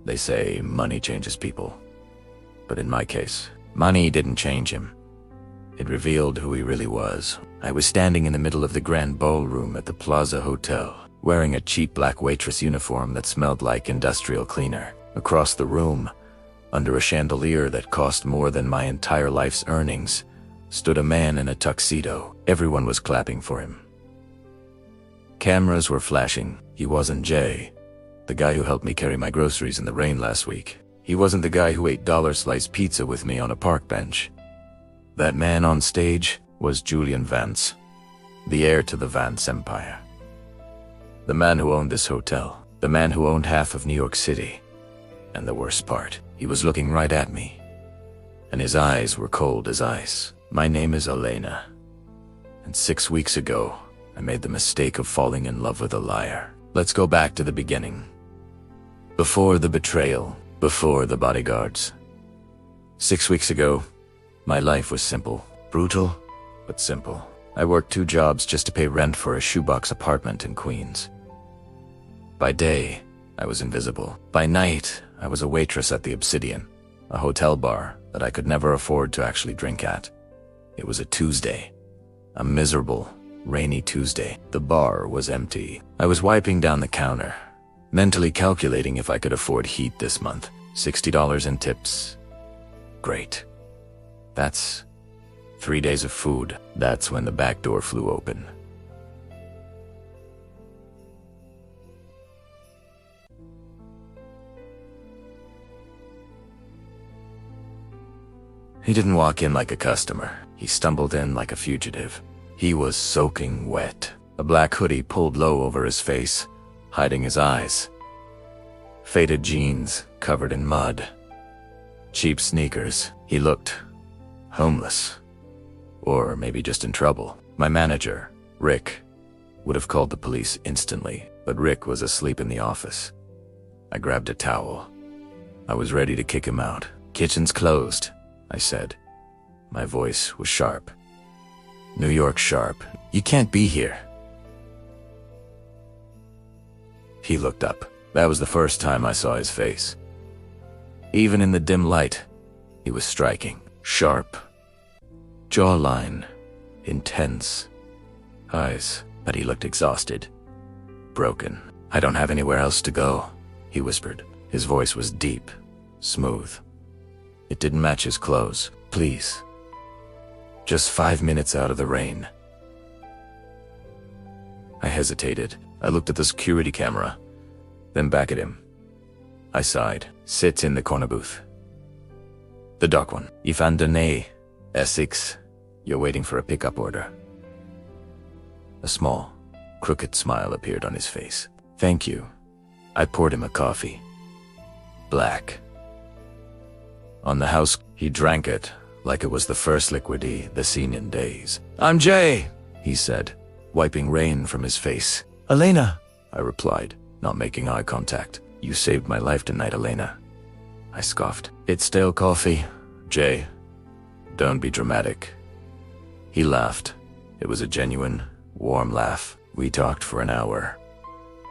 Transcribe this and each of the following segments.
They say money changes people. But in my case, money didn't change him. It revealed who he really was. I was standing in the middle of the grand ballroom at the Plaza Hotel, wearing a cheap black waitress uniform that smelled like industrial cleaner. Across the room, under a chandelier that cost more than my entire life's earnings, stood a man in a tuxedo. Everyone was clapping for him. Cameras were flashing. He wasn't Jay, the guy who helped me carry my groceries in the rain last week. He wasn't the guy who ate $1 pizza with me on a park bench. That man on stage was Julian Vance, the heir to the Vance empire. The man who owned this hotel, the man who owned half of New York City. And the worst part, he was looking right at me, and his eyes were cold as ice. My name is Elena, and 6 weeks ago, I made the mistake of falling in love with a liar. Let's go back to the beginning. Before the betrayal, before the bodyguards. 6 weeks ago, my life was simple. Brutal, but simple. I worked 2 jobs just to pay rent for a shoebox apartment in Queens. By day, I was invisible. By night, I was a waitress at the Obsidian, a hotel bar that I could never afford to actually drink at. It was a Tuesday, a miserable, rainy Tuesday. The bar was empty. I was wiping down the counter, mentally calculating if I could afford heat this month. $60 in tips. Great. That's 3 days of food. That's when the back door flew open. He didn't walk in like a customer. He stumbled in like a fugitive. He was soaking wet. A black hoodie pulled low over his face, hiding his eyes. Faded jeans covered in mud. Cheap sneakers. He looked homeless. Or maybe just in trouble. My manager, Rick, would have called the police instantly, but Rick was asleep in the office. I grabbed a towel. I was ready to kick him out. "Kitchen's closed," I said. My voice was sharp. New York sharp. "You can't be here." He looked up. That was the first time I saw his face. Even in the dim light, he was striking. Sharp. Jawline. Intense. Eyes. But he looked exhausted. Broken. "I don't have anywhere else to go," he whispered. His voice was deep. Smooth. It didn't match his clothes. "Please. Just 5 minutes out of the rain." I hesitated. I looked at the security camera, then back at him. I sighed. "Sit in the corner booth. The dark one. Ifan Dene, Essex. You're waiting for a pickup order." A small, crooked smile appeared on his face. "Thank you." I poured him a coffee. Black. On the house, he drank it like it was the first liquid the seen in days. "I'm Jay," he said, wiping rain from his face. "Elena," I replied, not making eye contact. "You saved my life tonight, Elena." I scoffed. "It's stale coffee, Jay. Don't be dramatic." He laughed. It was a genuine, warm laugh. We talked for an hour.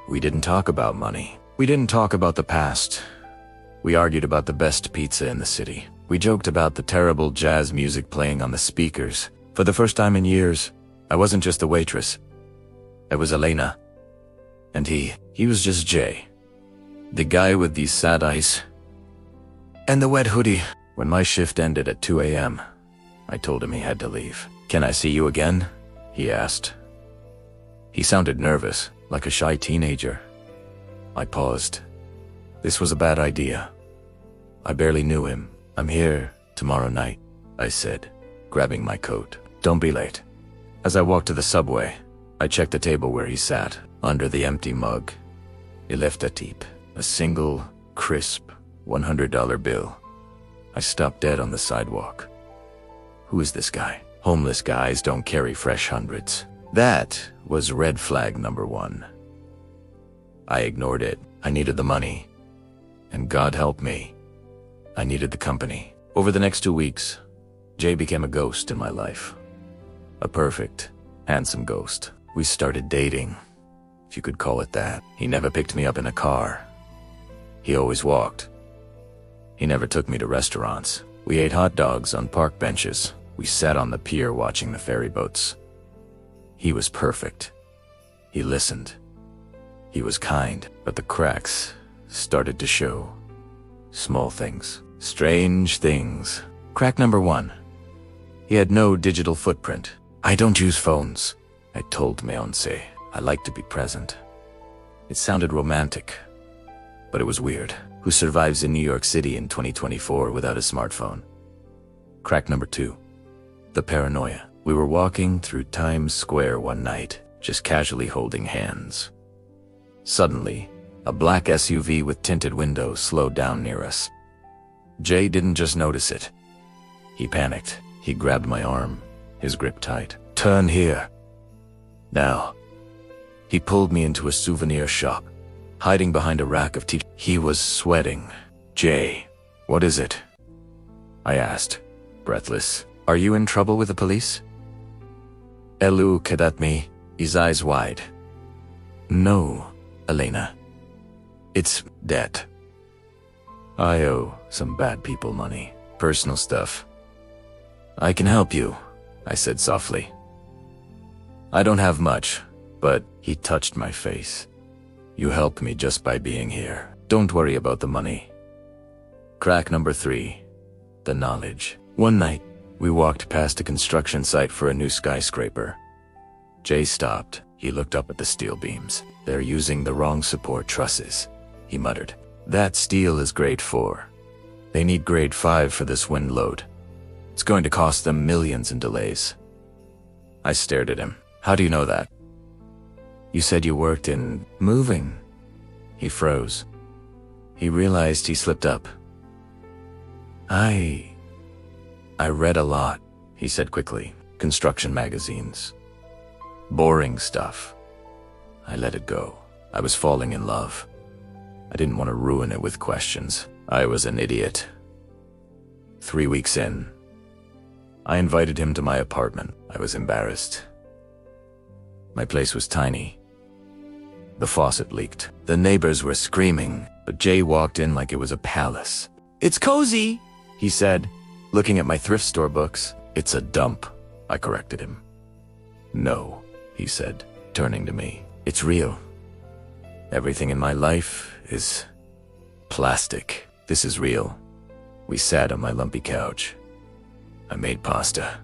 We didn't talk about money. We didn't talk about the past. We argued about the best pizza in the city. We joked about the terrible jazz music playing on the speakers. For the first time in years, I wasn't just a waitress. I was Elena. And he was just Jay. The guy with these sad eyes and the wet hoodie. When my shift ended at 2 a.m., I told him he had to leave. "Can I see you again?" he asked. He sounded nervous, like a shy teenager. I paused. This was a bad idea. I barely knew him. "I'm here tomorrow night," I said, grabbing my coat. "Don't be late." As I walked to the subway, I checked the table where he sat. Under the empty mug, he left a tip, a single, crisp, $100 bill. I stopped dead on the sidewalk. Who is this guy? Homeless guys don't carry fresh hundreds. That was red flag number 1. I ignored it. I needed the money. And God help me, I needed the company. Over the next 2 weeks, Jay became a ghost in my life. A perfect, handsome ghost. We started dating, if you could call it that. He never picked me up in a car. He always walked. He never took me to restaurants. We ate hot dogs on park benches. We sat on the pier watching the ferry boats. He was perfect. He listened. He was kind, but the cracks started to show. Small things. Strange things. Crack number 1. He had no digital footprint. I don't use phones, I told Méoncé. I like to be present. It sounded romantic, but it was weird. Who survives in New York City in 2024 without a smartphone? Crack number 2. The paranoia. We were walking through Times Square one night, just casually holding hands. Suddenly, a black SUV with tinted windows slowed down near us. Jay didn't just notice it. He panicked. He grabbed my arm, his grip tight. Turn here. Now. He pulled me into a souvenir shop, hiding behind a rack of tea. He was sweating. Jay, what is it? I asked, breathless. Are you in trouble with the police? He looked at me, his eyes wide. No, Elena. It's debt. I owe some bad people money. Personal stuff. I can help you, I said softly. I don't have much, but he touched my face. You helped me just by being here. Don't worry about the money. Crack number 3. The knowledge. One night, we walked past a construction site for a new skyscraper. Jay stopped. He looked up at the steel beams. They're using the wrong support trusses, he muttered. That steel is grade 4. They need grade 5 for this wind load. It's going to cost them millions in delays. I stared at him. How do you know that? You said you worked in moving. He froze. He realized he slipped up. I read a lot, he said quickly. Construction magazines. Boring stuff. I let it go. I was falling in love. I didn't want to ruin it with questions. I was an idiot. 3 weeks in, I invited him to my apartment. I was embarrassed. My place was tiny. The faucet leaked. The neighbors were screaming, but Jay walked in like it was a palace. It's cozy, he said, looking at my thrift store books. It's a dump, I corrected him. No, he said, turning to me. It's real. Everything in my life is plastic. This is real. We sat on my lumpy couch. I made pasta.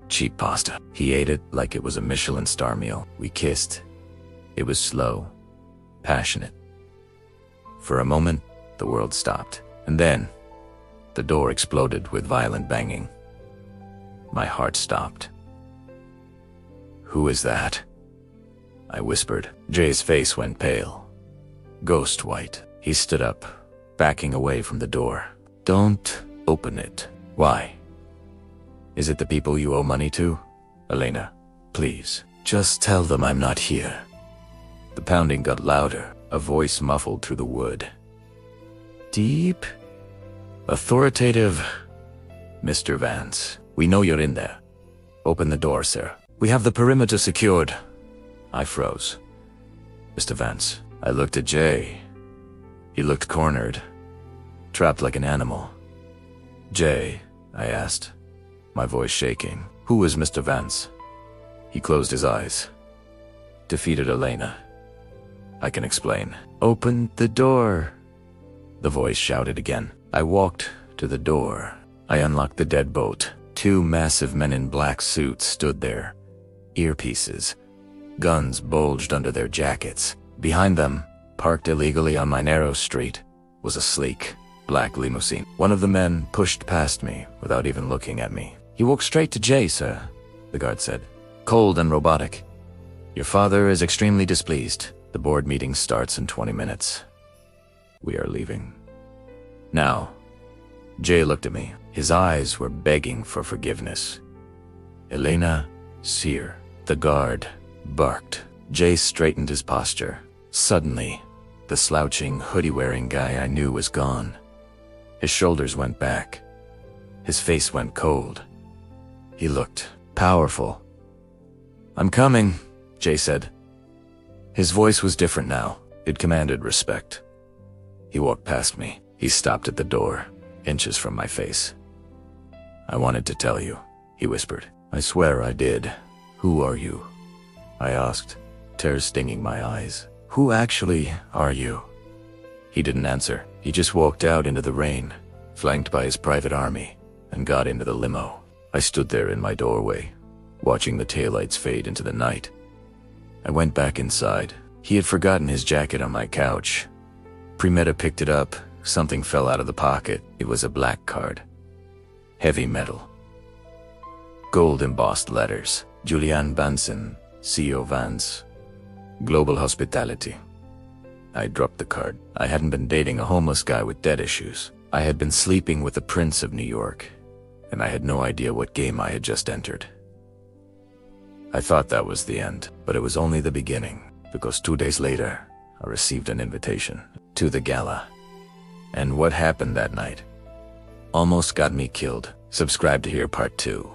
Cheap pasta. He ate it like it was a Michelin star meal. We kissed. It was slow, passionate. For a moment, the world stopped. And then, the door exploded with violent banging. My heart stopped. Who is that? I whispered. Jay's face went pale. Ghost white. He stood up, backing away from the door. Don't open it. Why? Is it the people you owe money to? Elena, please, just tell them I'm not here. The pounding got louder, a voice muffled through the wood. Deep, authoritative. Mr. Vance, we know you're in there. Open the door, sir. We have the perimeter secured. I froze. Mr. Vance, I looked at Jay. He looked cornered, trapped like an animal. Jay, I asked, my voice shaking. Who is Mr. Vance? He closed his eyes. Defeated Elena. I can explain. Open the door. The voice shouted again. I walked to the door. I unlocked the deadbolt. 2 massive men in black suits stood there. Earpieces. Guns bulged under their jackets. Behind them, parked illegally on my narrow street, was a sleek, black limousine. One of the men pushed past me without even looking at me. You walk straight to Jay, sir, the guard said. Cold and robotic. Your father is extremely displeased. The board meeting starts in 20 minutes. We are leaving. Now, Jay looked at me. His eyes were begging for forgiveness. Elena, Sear. The guard barked. Jay straightened his posture. Suddenly, the slouching, hoodie-wearing guy I knew was gone. His shoulders went back. His face went cold. He looked powerful. I'm coming, Jay said. His voice was different now. It commanded respect. He walked past me. He stopped at the door, inches from my face. "I wanted to tell you," he whispered. "I swear I did." "Who are you?" I asked, tears stinging my eyes. "Who actually are you?" He didn't answer. He just walked out into the rain, flanked by his private army, and got into the limo. I stood there in my doorway, watching the taillights fade into the night. I went back inside. He had forgotten his jacket on my couch. Primetta picked it up. Something fell out of the pocket. It was a black card. Heavy metal. Gold embossed letters. Julian Banson, CEO Vance. Global Hospitality. I dropped the card. I hadn't been dating a homeless guy with debt issues. I had been sleeping with the Prince of New York, and I had no idea what game I had just entered. I thought that was the end, but it was only the beginning, because 2 days later, I received an invitation to the gala. And what happened that night almost got me killed. Subscribe to hear part 2.